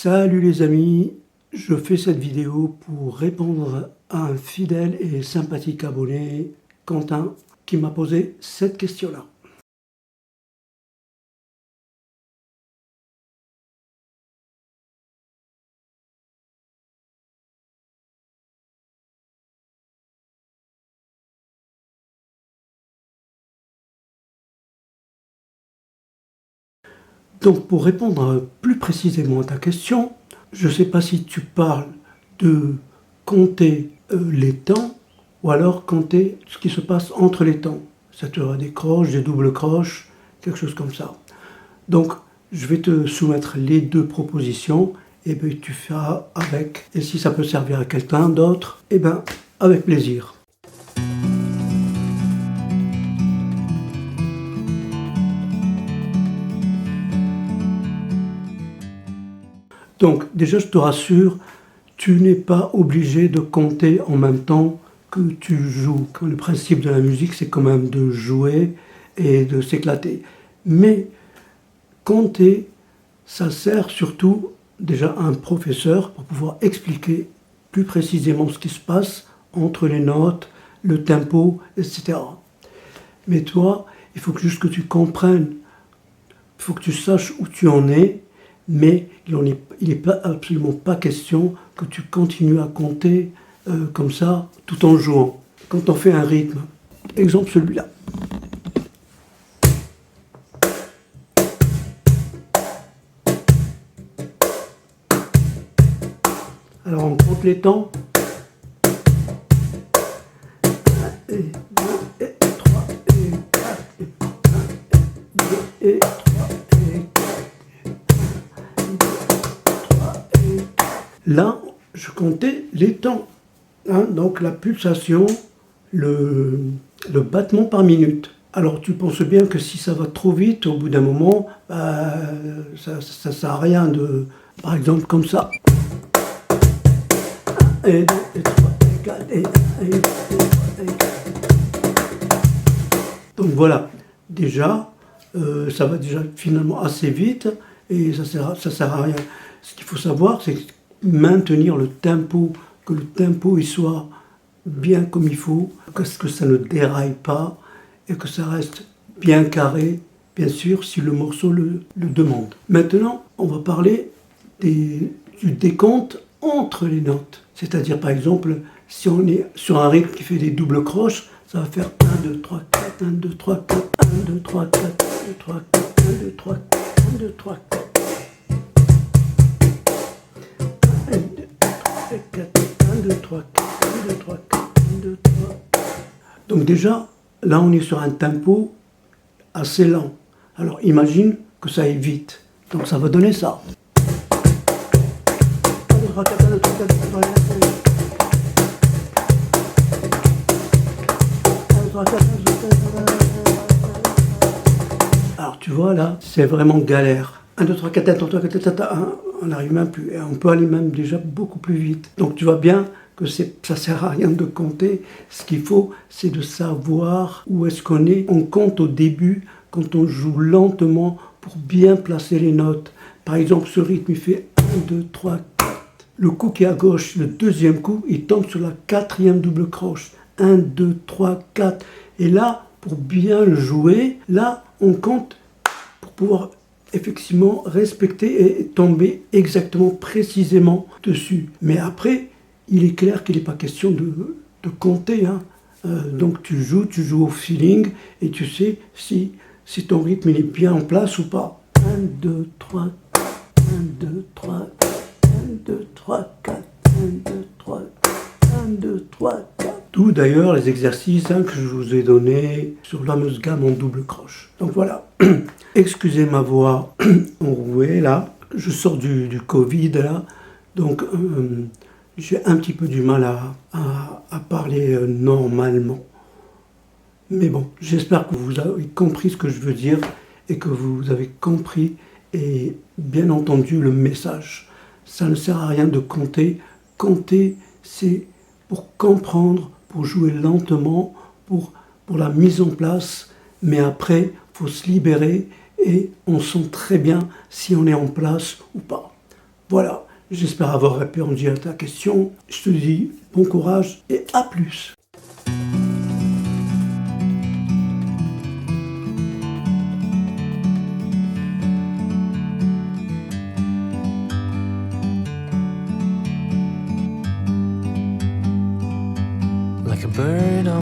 Salut les amis, je fais cette vidéo pour répondre à un fidèle et sympathique abonné, Quentin, qui m'a posé cette question-là. Donc pour répondre plus précisément à ta question, je ne sais pas si tu parles de compter les temps ou alors compter ce qui se passe entre les temps. C'est-à-dire des croches, des doubles croches, quelque chose comme ça. Donc je vais te soumettre les deux propositions et bien tu feras avec. Et si ça peut servir à quelqu'un d'autre, et bien avec plaisir. Donc déjà je te rassure, tu n'es pas obligé de compter en même temps que tu joues. Le principe de la musique, c'est quand même de jouer et de s'éclater. Mais compter, ça sert surtout déjà à un professeur pour pouvoir expliquer plus précisément ce qui se passe entre les notes, le tempo, etc. Mais toi, il faut juste que tu comprennes, il faut que tu saches où tu en es, mais il n'est absolument pas question que tu continues à compter comme ça tout en jouant. Quand on fait un rythme, exemple celui-là. Alors on compte les temps. 1 et 2 et 3 et 4 et 1 et 2 et 3 et 4 et 3 et 4. Là, je comptais les temps. Donc la pulsation, le battement par minute. Alors tu penses bien que si ça va trop vite, au bout d'un moment, ça ne sert à rien de... Par exemple comme ça. 1 et 2 et 3 et 4 et 1 et 2 et 3 et 4. Donc voilà, déjà, ça va déjà finalement assez vite et ça sert à rien. Ce qu'il faut savoir, c'est maintenir le tempo, que le tempo il soit bien comme il faut, que ça ne déraille pas et que ça reste bien carré, bien sûr, si le morceau le demande. Maintenant, on va parler du décompte entre les notes. C'est-à-dire, par exemple, si on est sur un rythme qui fait des doubles croches, ça va faire 1, 2, 3, 4, 1, 2, 3, 4, 1, 2, 3, 4, 1, 2, 3, 4, 1, 2, 3, 4, 1, 2, 3, 4. 1, 2, 3, 4, 1, 2, 3, 4, 1, 2, 3, 4, 1, 2, 3. Donc déjà, là on est sur un tempo assez lent. Alors imagine que ça aille vite. Donc ça va donner ça. 1, 2, 3, 4, 1, 2, 3, 4, 1, 2, 3, 4, 1, 2, 3, 4, 1, 2, 3, 4. Alors tu vois là, c'est vraiment galère. 1, 2, 3, 4, 1, 2, 3, 4, 1, on n'arrive même plus. Et on peut aller même déjà beaucoup plus vite. Donc tu vois bien que ça ne sert à rien de compter. Ce qu'il faut, c'est de savoir où est-ce qu'on est. On compte au début, quand on joue lentement, pour bien placer les notes. Par exemple, ce rythme, il fait 1, 2, 3, 4. Le coup qui est à gauche, le deuxième coup, il tombe sur la quatrième double croche. 1, 2, 3, 4. Et là, pour bien le jouer, là, on compte pour pouvoir effectivement respecter et tomber exactement, précisément dessus. Mais après, il est clair qu'il n'est pas question de compter. Donc tu joues au feeling et tu sais si ton rythme il est bien en place ou pas. 1, 2, 3, 4, 1, 2, 3, 4, 1, 2, 3, 4, 1, 2, 3, 4, 1, 2, 3, 4. D'où d'ailleurs les exercices que je vous ai donnés sur la fameuse gamme en double croche. Donc voilà. Excusez ma voix enrouée là, je sors du Covid là, donc j'ai un petit peu du mal à parler normalement. Mais bon, j'espère que vous avez compris ce que je veux dire et que vous avez compris et bien entendu le message. Ça ne sert à rien de compter. Compter, c'est pour comprendre, pour jouer lentement, pour la mise en place, mais après, il faut se libérer et on sent très bien si on est en place ou pas. Voilà, j'espère avoir répondu à ta question. Je te dis bon courage et à plus. Like a bird on